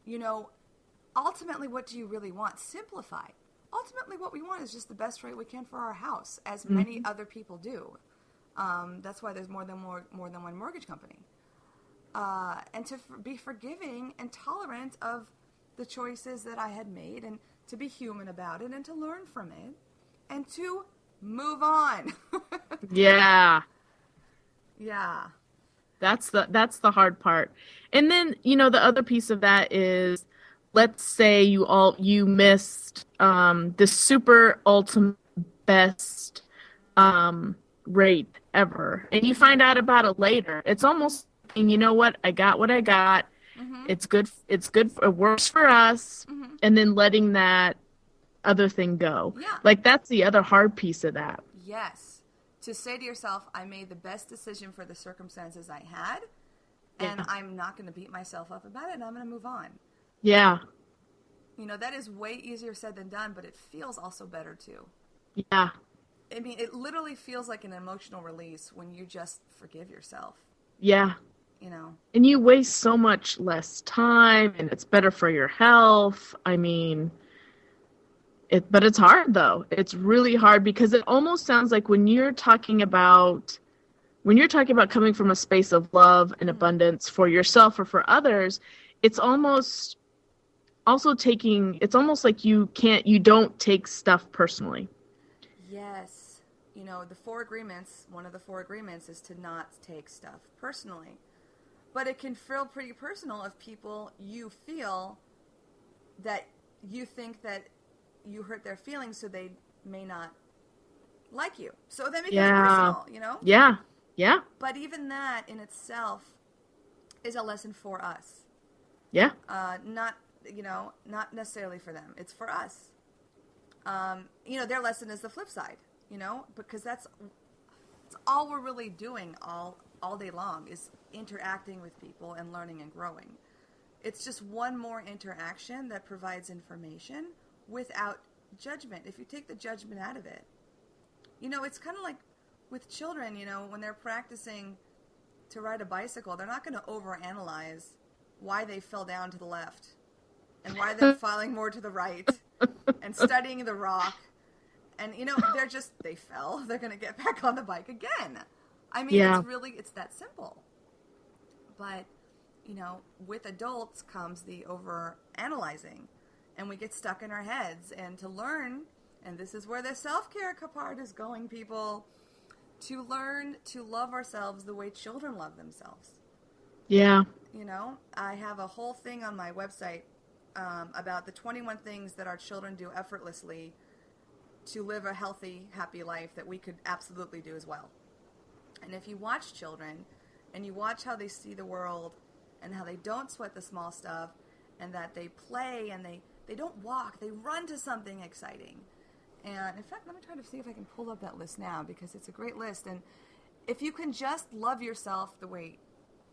you know, ultimately, what do you really want? Simplify. Ultimately, what we want is just the best rate we can for our house, as many other people do. That's why there's more than one mortgage company. And to be forgiving and tolerant of the choices that I had made, and to be human about it, and to learn from it, and to move on. Yeah. Yeah. That's the hard part. And then, the other piece of that is, let's say you missed the super ultimate best rate ever, and you find out about it later. It's almost, and you know what I got. Mm-hmm. It works for us, Mm-hmm. and then letting that other thing go. Yeah. Like, that's the other hard piece of that. Yes. To say to yourself, I made the best decision for the circumstances I had, and Yeah. I'm not going to beat myself up about it, and I'm going to move on. Yeah. That is way easier said than done, but it feels also better too. Yeah. I mean, it literally feels like an emotional release when you just forgive yourself. Yeah. You know. And you waste so much less time, and it's better for your health. I mean, but it's hard though. It's really hard, because it almost sounds like when you're talking about coming from a space of love and Mm-hmm. abundance for yourself or for others, it's almost like you don't take stuff personally. Yes. One of the four agreements is to not take stuff personally. But it can feel pretty personal if people you feel that you think that you hurt their feelings, so they may not like you. So that becomes Yeah. personal. Yeah. Yeah. But even that in itself is a lesson for us. Yeah. Not necessarily for them. It's for us. Their lesson is the flip side, because that's all we're really doing all day long, is interacting with people and learning and growing. It's just one more interaction that provides information without judgment. If you take the judgment out of it, it's kind of like with children, when they're practicing to ride a bicycle, they're not going to overanalyze why they fell down to the left and why they're falling more to the right and studying the rock. And, they fell. They're going to get back on the bike again. I mean, Yeah. it's that simple. But, with adults comes the over-analyzing. And we get stuck in our heads. And to learn, and this is where the self-care part is going, people, to learn to love ourselves the way children love themselves. Yeah. I have a whole thing on my website about the 21 things that our children do effortlessly to live a healthy, happy life that we could absolutely do as well. And if you watch children and you watch how they see the world and how they don't sweat the small stuff, and that they play and they don't walk, they run to something exciting. And in fact, let me try to see if I can pull up that list now, because it's a great list. And if you can just love yourself the way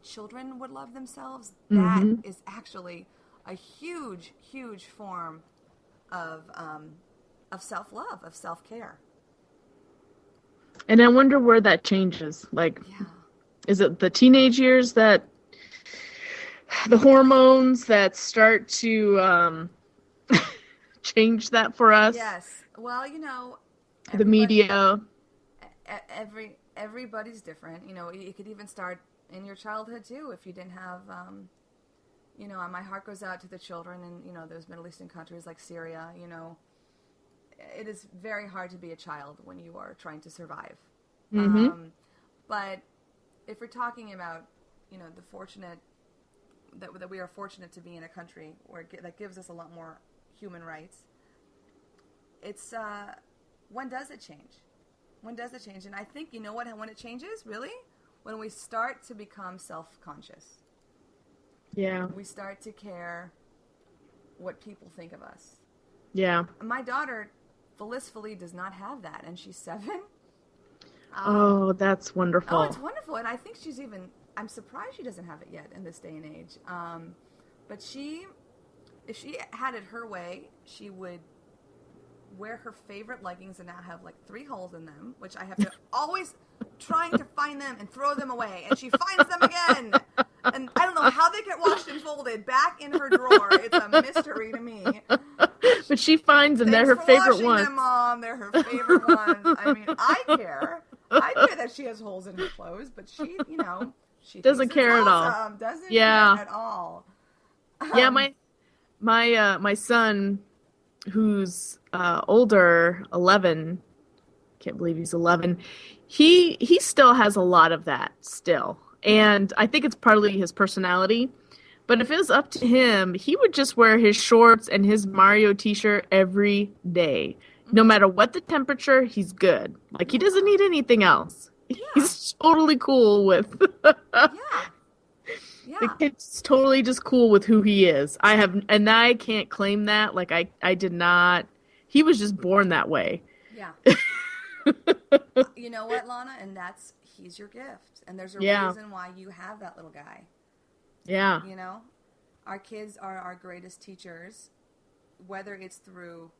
children would love themselves, that is actually a huge, huge form of self-love, of self-care. And I wonder where that changes. Like, Yeah. is it the teenage years, that the hormones that start to change that for us? Yes. Well, The everybody, media. everybody's different. It could even start in your childhood too. If you didn't have, my heart goes out to the children in, those Middle Eastern countries like Syria. It is very hard to be a child when you are trying to survive. But if we're talking about, the fortunate, that we are fortunate to be in a country that gives us a lot more human rights, it's, when does it change? When does it change? And I think, when it changes, really? When we start to become self-conscious. Yeah. We start to care what people think of us. Yeah. My daughter blissfully does not have that, and she's 7. Oh, that's wonderful. Oh, it's wonderful, and I think I'm surprised she doesn't have it yet in this day and age. But if she had it her way, she would wear her favorite leggings and now have like 3 holes in them, which I have to always trying to find them and throw them away, and she finds them again. And I don't know how they get washed and folded back in her drawer. It's a mystery to me. But she finds them. They're her Thanks for favorite washing ones. them, Mom. They're her favorite ones. I mean, I care. I care that she has holes in her clothes, but she, she Doesn't thinks care it's at all. awesome. Doesn't Yeah. care at all. Yeah, my son, who's older, 11, can't believe he's 11, he still has a lot of that still. And I think it's partly his personality. But if it was up to him, he would just wear his shorts and his Mario t-shirt every day. No matter what the temperature, he's good. Like, he doesn't need anything else. Yeah. He's totally cool with Yeah. the kid's totally just cool with who he is. And I can't claim that. Like, I did not. He was just born that way. Yeah. You know what, Lana? And he's your gift. And there's a Yeah. reason why you have that little guy. Yeah. Our kids are our greatest teachers, whether it's through,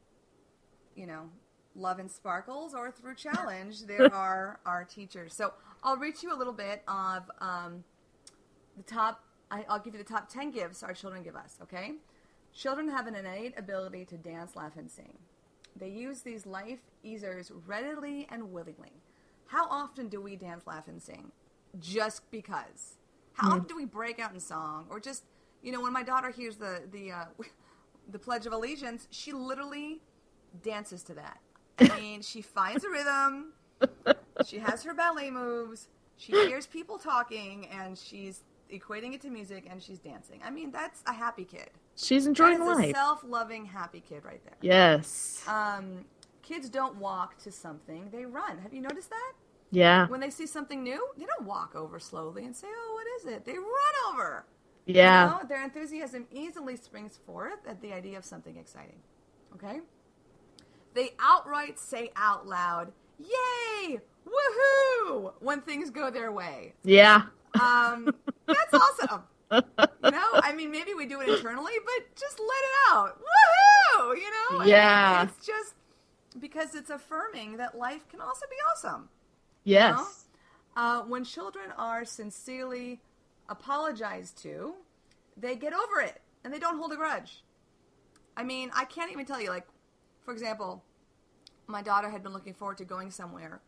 love and sparkles or through challenge. They are our teachers. So I'll read you a little bit of I'll give you the top 10 gifts our children give us, okay? Children have an innate ability to dance, laugh, and sing. They use these life easers readily and willingly. How often do we dance, laugh, and sing? Just because. How often do we break out in song? Or just, when my daughter hears the Pledge of Allegiance, she literally dances to that. I mean, she finds a rhythm. She has her ballet moves. She hears people talking, and she's equating it to music, and she's dancing. I mean, that's a happy kid. She's enjoying life. life. A self-loving, happy kid right there. Yes. Kids don't walk to something. They run. Have you noticed that? Yeah. When they see something new, they don't walk over slowly and say, oh, what is it? They run over. Yeah. Their enthusiasm easily springs forth at the idea of something exciting. Okay? They outright say out loud, yay, woohoo, when things go their way. Yeah. That's awesome. I mean, maybe we do it internally, but just let it out. Woohoo! Yeah. It's just because it's affirming that life can also be awesome. Yes. When children are sincerely apologized to, they get over it and they don't hold a grudge. I mean, I can't even tell you, like, for example, my daughter had been looking forward to going somewhere,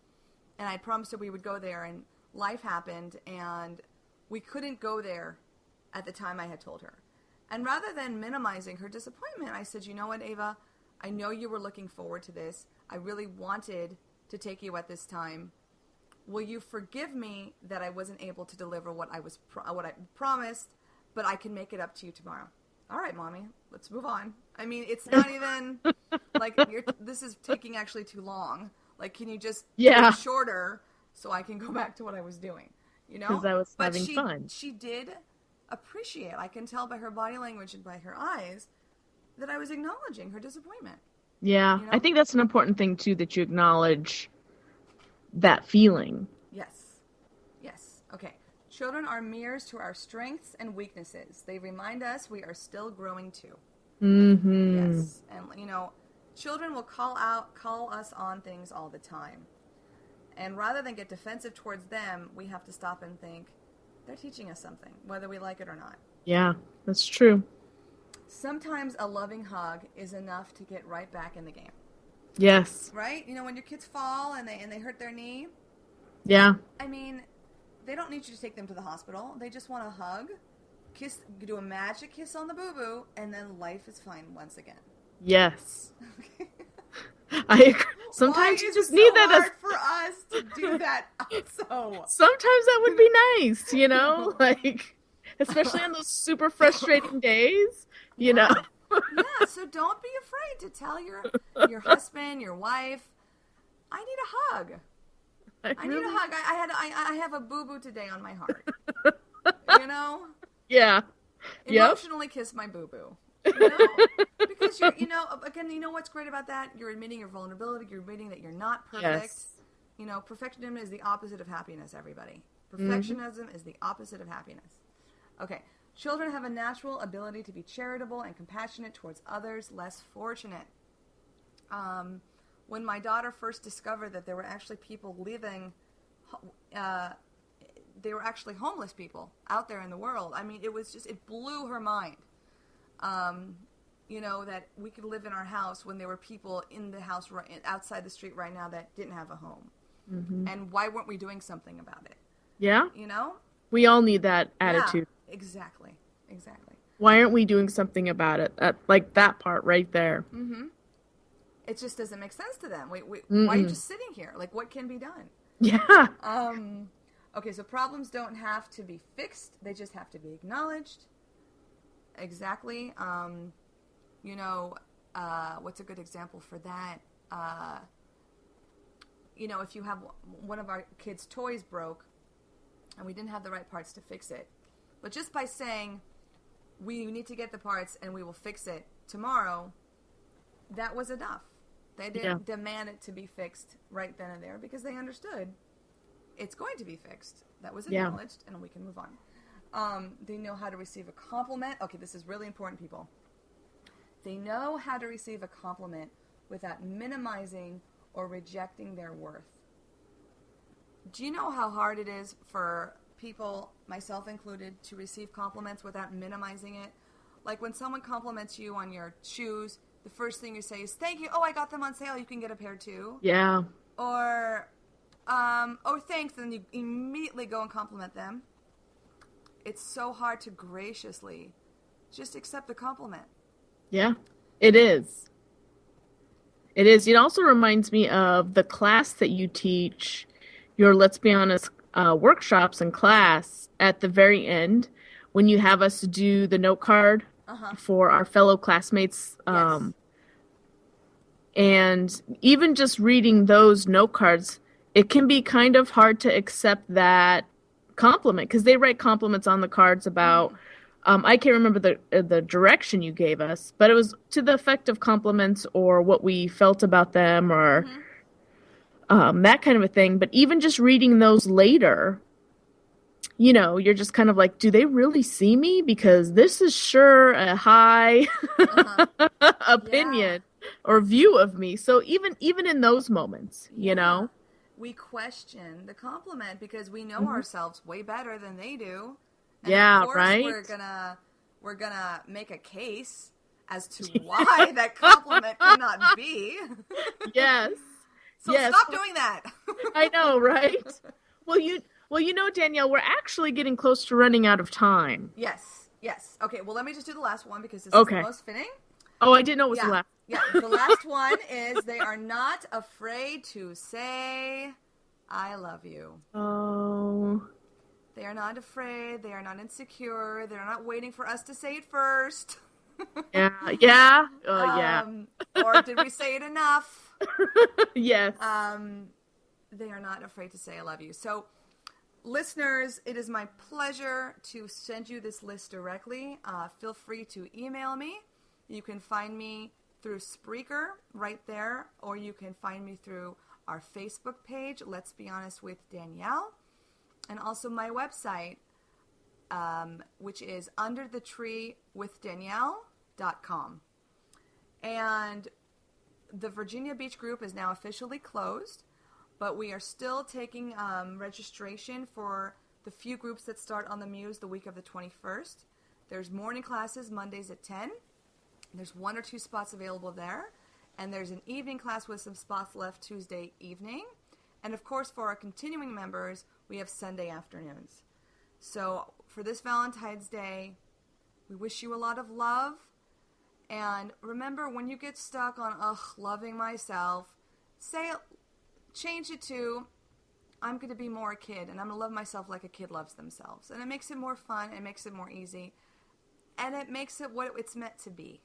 and I promised her we would go there, and life happened, and we couldn't go there at the time I had told her. And rather than minimizing her disappointment, I said, you know what, Ava, I know you were looking forward to this. I really wanted to take you at this time. Will you forgive me that I wasn't able to deliver what I promised, but I can make it up to you tomorrow? All right, Mommy, let's move on. I mean, it's not even like this is taking actually too long. Like, can you just do it shorter so I can go back to what I was doing? Because I was having fun. She did appreciate. I can tell by her body language and by her eyes that I was acknowledging her disappointment. Yeah, I think that's an important thing too, that you acknowledge that feeling. Yes. Okay. Children are mirrors to our strengths and weaknesses. They remind us we are still growing too. Mm-hmm. Yes. And, children will call us on things all the time. And rather than get defensive towards them, we have to stop and think, they're teaching us something, whether we like it or not. Yeah, that's true. Sometimes a loving hug is enough to get right back in the game. Yes. Right? When your kids fall and they hurt their knee. Yeah. I mean, they don't need you to take them to the hospital. They just want a hug, kiss, do a magic kiss on the boo-boo, and then life is fine once again. Yes. I agree. Sometimes you just need that. It's hard for us to do that also. Sometimes that would be nice, like, especially on those super frustrating days, Yeah, so don't be afraid to tell your husband, your wife, I need a hug. I need a hug. I have a boo-boo today on my heart. Yeah. Emotionally kiss my boo-boo. Because again, what's great about that? You're admitting your vulnerability. You're admitting that you're not perfect. Yes. Perfectionism is the opposite of happiness, everybody. Perfectionism is the opposite of happiness. Okay. Children have a natural ability to be charitable and compassionate towards others less fortunate. When my daughter first discovered that there were actually people living they were actually homeless people out there in the world. I mean, it blew her mind. That we could live in our house when there were people in the house outside the street right now that didn't have a home. Mm-hmm. And why weren't we doing something about it? Yeah. We all need that attitude. Yeah, exactly. Why aren't we doing something about it? Like that part right there. Mm-hmm. It just doesn't make sense to them. Why are you just sitting here? Like, what can be done? Yeah. Okay, so problems don't have to be fixed. They just have to be acknowledged. Exactly. What's a good example for that? If you have one of our kids' toys broke and we didn't have the right parts to fix it, but just by saying we need to get the parts and we will fix it tomorrow, that was enough. They didn't demand it to be fixed right then and there because they understood it's going to be fixed. That was acknowledged, and we can move on. They know how to receive a compliment. Okay, this is really important, people. They know how to receive a compliment without minimizing or rejecting their worth. Do you know how hard it is for people, myself included, to receive compliments without minimizing it? Like when someone compliments you on your shoes, the first thing you say is, thank you. Oh, I got them on sale. You can get a pair too. Yeah. Or, oh, thanks. And then you immediately go and compliment them. It's so hard to graciously just accept the compliment. Yeah, it is. It is. It also reminds me of the class that you teach, your Let's Be Honest workshops in class at the very end when you have us do the note card for our fellow classmates. Yes. And even just reading those note cards, it can be kind of hard to accept that compliment because they write compliments on the cards about, I can't remember the direction you gave us, but it was to the effect of compliments or what we felt about them or that kind of a thing. But even just reading those later, you're just kind of like, do they really see me? Because this is sure a high opinion or view of me. So even in those moments, we question the compliment because we know ourselves way better than they do. And of course right. We're gonna make a case as to why that compliment cannot be. Yes. So stop doing that. I know, right? Well, Danielle, we're actually getting close to running out of time. Yes. Okay, well, let me just do the last one because this is the most fitting. Oh, I didn't know it was the last. Yeah, the last one is they are not afraid to say, I love you. Oh. They are not afraid. They are not insecure. They're not waiting for us to say it first. Yeah. Or did we say it enough? Yes. They are not afraid to say I love you. So, listeners, it is my pleasure to send you this list directly. Feel free to email me. You can find me through Spreaker right there, or you can find me through our Facebook page, Let's Be Honest with Danielle, and also my website, which is underkthetreebooks.com. And the Virginia Beach group is now officially closed, but we are still taking registration for the few groups that start on the Muse the week of the 21st. There's morning classes Mondays at 10. There's 1 or 2 spots available there. And there's an evening class with some spots left Tuesday evening. And of course, for our continuing members, we have Sunday afternoons. So for this Valentine's Day, we wish you a lot of love. And remember, when you get stuck on, loving myself, change it to, I'm going to be more a kid, and I'm going to love myself like a kid loves themselves. And it makes it more fun, it makes it more easy, and it makes it what it's meant to be.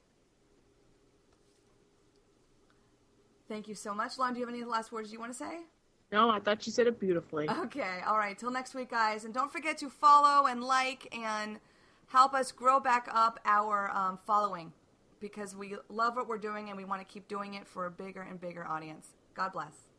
Thank you so much. Lon, do you have any last words you want to say? No, I thought you said it beautifully. Okay, all right. Till next week, guys. And don't forget to follow and like and help us grow back up our following, because we love what we're doing and we want to keep doing it for a bigger and bigger audience. God bless.